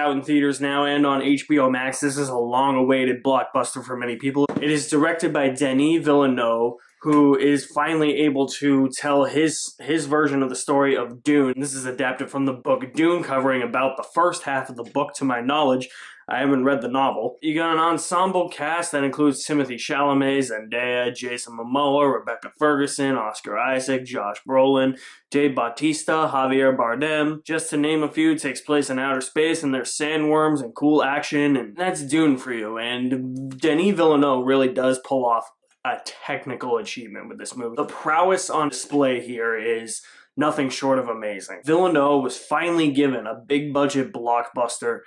out in theaters now and on HBO Max. This is a long-awaited blockbuster for many people. It is directed by Denis Villeneuve, who is finally able to tell his version of the story of Dune. This is adapted from the book Dune, covering about the first half of the book, to my knowledge. I haven't read the novel. You got an ensemble cast that includes Timothée Chalamet, Zendaya, Jason Momoa, Rebecca Ferguson, Oscar Isaac, Josh Brolin, Dave Bautista, Javier Bardem. Just to name a few, takes place in outer space, and there's sandworms and cool action, and that's Dune for you. And Denis Villeneuve really does pull off a technical achievement with this movie. The prowess on display here is nothing short of amazing. Villeneuve was finally given a big budget blockbuster.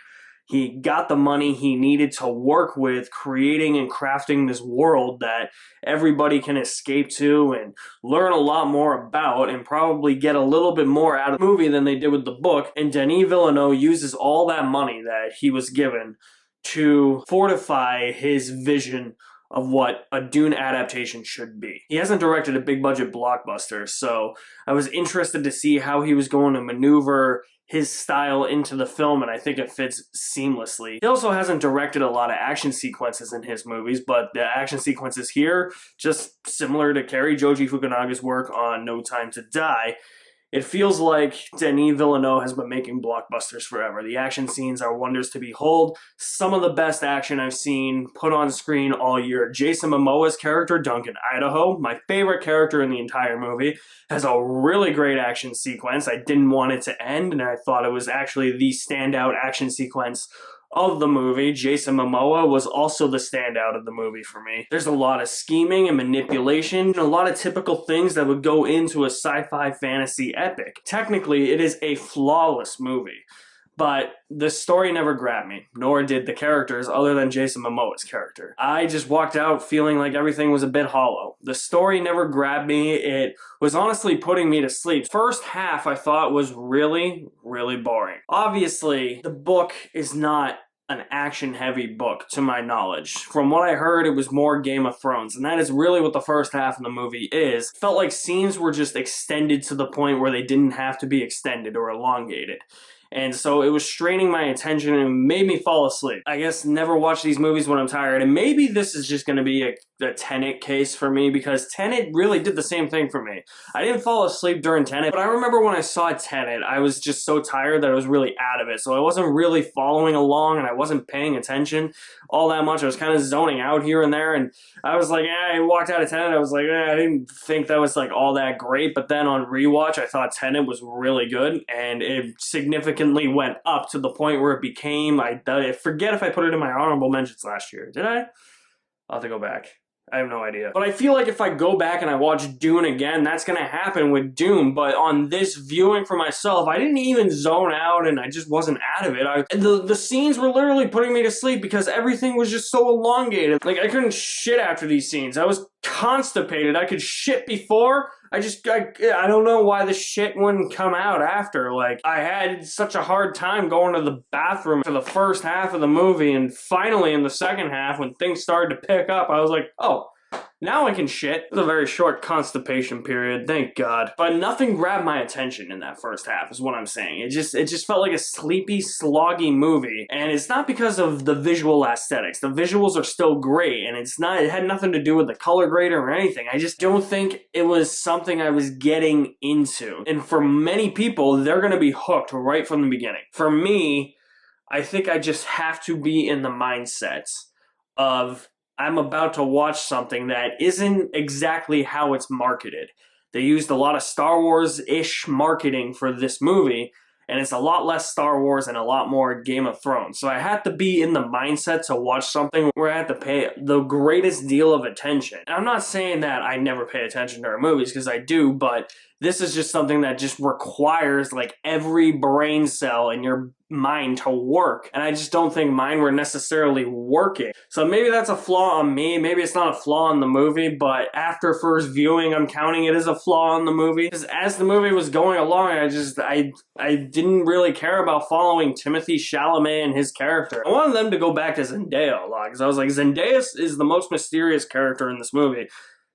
He got the money he needed to work with creating and crafting this world that everybody can escape to and learn a lot more about, and probably get a little bit more out of the movie than they did with the book. And Denis Villeneuve uses all that money that he was given to fortify his vision of what a Dune adaptation should be. He hasn't directed a big budget blockbuster, so I was interested to see how he was going to maneuver his style into the film, and I think it fits seamlessly. He also hasn't directed a lot of action sequences in his movies, but the action sequences here, just similar to Cary Joji Fukunaga's work on No Time to Die, it feels like Denis Villeneuve has been making blockbusters forever. The action scenes are wonders to behold. Some of the best action I've seen put on screen all year. Jason Momoa's character, Duncan Idaho, my favorite character in the entire movie, has a really great action sequence. I didn't want it to end, and I thought it was actually the standout action sequence of the movie. Jason Momoa was also the standout of the movie for me. There's a lot of scheming and manipulation, and a lot of typical things that would go into a sci-fi fantasy epic. Technically, it is a flawless movie, but the story never grabbed me, nor did the characters other than Jason Momoa's character. I just walked out feeling like everything was a bit hollow. The story never grabbed me. It was honestly putting me to sleep. First half I thought was really, really boring. Obviously, the book is not an action-heavy book, to my knowledge. From what I heard, it was more Game of Thrones, and that is really what the first half of the movie is. It felt like scenes were just extended to the point where they didn't have to be extended or elongated. And so it was straining my attention and made me fall asleep. I guess never watch these movies when I'm tired, and maybe this is just going to be a Tenet case for me, because Tenet really did the same thing for me. I didn't fall asleep during Tenet, but I remember when I saw Tenet, I was just so tired that I was really out of it. So I wasn't really following along, and I wasn't paying attention all that much. I was kind of zoning out here and there, and I was like, I walked out of Tenet, I was like, I didn't think that was like all that great. But then on rewatch, I thought Tenet was really good, and it significantly went up to the point where it became, I forget if I put it in my honorable mentions last year. Did I? I'll have to go back. I have no idea. But I feel like if I go back and I watch Dune again, that's going to happen with Dune. But on this viewing for myself, I didn't even zone out, and I just wasn't out of it. The scenes were literally putting me to sleep because everything was just so elongated. Like, I couldn't shit after these scenes. I was constipated. I could shit before. I don't know why the shit wouldn't come out after. Like, I had such a hard time going to the bathroom for the first half of the movie, and finally in the second half, when things started to pick up, I was like, oh, now I can shit. It was a very short constipation period, thank God. But nothing grabbed my attention in that first half, is what I'm saying. It just felt like a sleepy, sloggy movie. And it's not because of the visual aesthetics. The visuals are still great, and it had nothing to do with the color grader or anything. I just don't think it was something I was getting into. And for many people, they're gonna be hooked right from the beginning. For me, I think I just have to be in the mindset of, I'm about to watch something that isn't exactly how it's marketed. They used a lot of Star Wars-ish marketing for this movie, and it's a lot less Star Wars and a lot more Game of Thrones. So I had to be in the mindset to watch something where I had to pay the greatest deal of attention. And I'm not saying that I never pay attention to our movies, because I do, but this is just something that just requires like every brain cell in your mind to work. And I just don't think mine were necessarily working. So maybe that's a flaw on me. Maybe it's not a flaw in the movie, but after first viewing, I'm counting it as a flaw in the movie. Because as the movie was going along, I didn't really care about following Timothée Chalamet and his character. I wanted them to go back to Zendaya a lot, because I was like, Zendaya is the most mysterious character in this movie.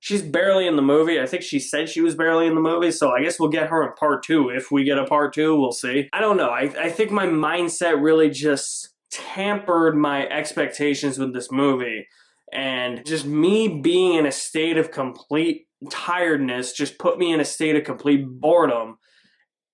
She's barely in the movie. I think she said she was barely in the movie, so I guess we'll get her in part 2. If we get a part 2, we'll see. I don't know. I think my mindset really just tampered my expectations with this movie. And just me being in a state of complete tiredness just put me in a state of complete boredom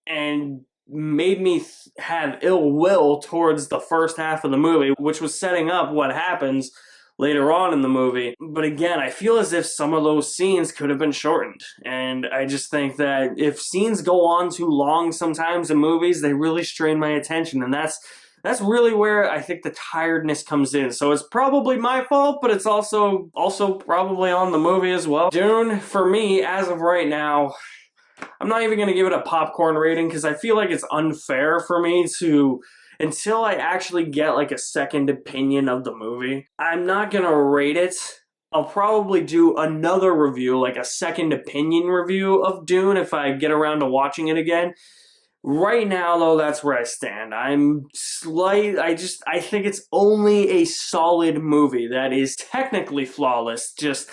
and made me have ill will towards the first half of the movie, which was setting up what happens later on in the movie. But again, I feel as if some of those scenes could have been shortened. And I just think that if scenes go on too long sometimes in movies, they really strain my attention. And that's really where I think the tiredness comes in. So it's probably my fault, but it's also probably on the movie as well. Dune, for me, as of right now, I'm not even going to give it a popcorn rating because I feel like it's unfair for me to, until I actually get like a second opinion of the movie, I'm not going to rate it. I'll probably do another review, like a second opinion review of Dune if I get around to watching it again. Right now, though, that's where I stand. I think it's only a solid movie that is technically flawless. Just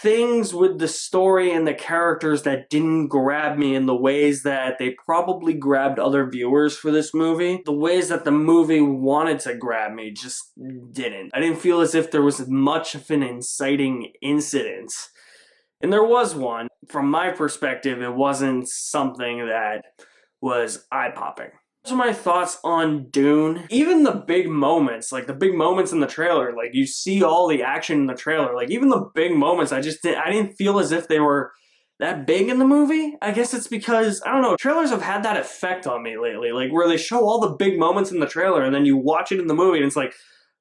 things with the story and the characters that didn't grab me in the ways that they probably grabbed other viewers for this movie. The ways that the movie wanted to grab me just didn't. I didn't feel as if there was much of an inciting incident. And there was one. From my perspective, it wasn't something that was eye-popping. Those are my thoughts on Dune. Even the big moments, like the big moments in the trailer, like you see all the action in the trailer, like even the big moments, I didn't feel as if they were that big in the movie. I guess it's because, I don't know, trailers have had that effect on me lately, like where they show all the big moments in the trailer and then you watch it in the movie and it's like,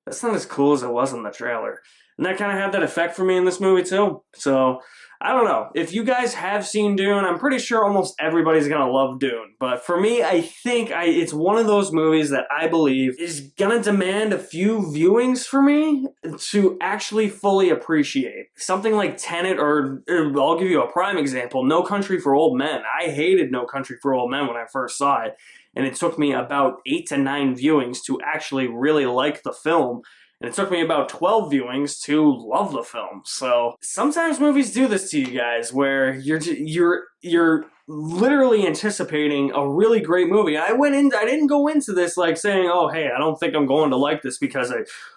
that's not as cool as it was in the trailer. And that kind of had that effect for me in this movie too. So, I don't know. If you guys have seen Dune, I'm pretty sure almost everybody's going to love Dune. But for me, I think it's one of those movies that I believe is going to demand a few viewings for me to actually fully appreciate. Something like Tenet, or I'll give you a prime example, No Country for Old Men. I hated No Country for Old Men when I first saw it. And it took me about 8 to 9 viewings to actually really like the film. And it took me about 12 viewings to love the film. So sometimes movies do this to you guys where you're literally anticipating a really great movie. I didn't go into this like saying, oh, hey, I don't think I'm going to like this because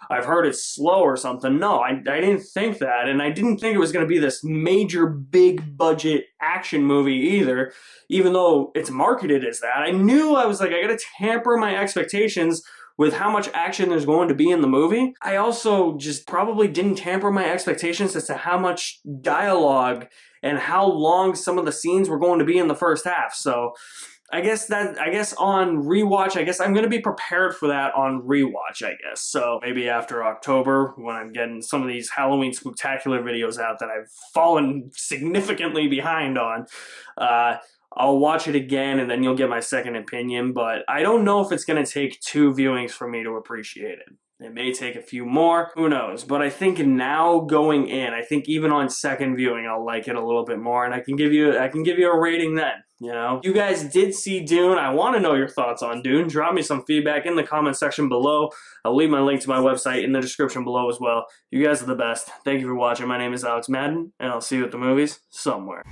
I've heard it's slow or something. No, I didn't think that. And I didn't think it was going to be this major big budget action movie either, even though it's marketed as that. I knew I was like, I got to tamper my expectations with how much action there's going to be in the movie. I also just probably didn't tamper my expectations as to how much dialogue and how long some of the scenes were going to be in the first half. So I guess on rewatch, I guess I'm going to be prepared for that on rewatch, I guess. So maybe after October, when I'm getting some of these Halloween Spooktacular videos out that I've fallen significantly behind on, I'll watch it again and then you'll get my second opinion, but I don't know if it's going to take 2 viewings for me to appreciate it. It may take a few more, who knows, but I think now going in, I think even on second viewing, I'll like it a little bit more and I can give you a rating then, you know? You guys did see Dune. I want to know your thoughts on Dune. Drop me some feedback in the comment section below. I'll leave my link to my website in the description below as well. You guys are the best. Thank you for watching. My name is Alex Madden, and I'll see you at the movies somewhere.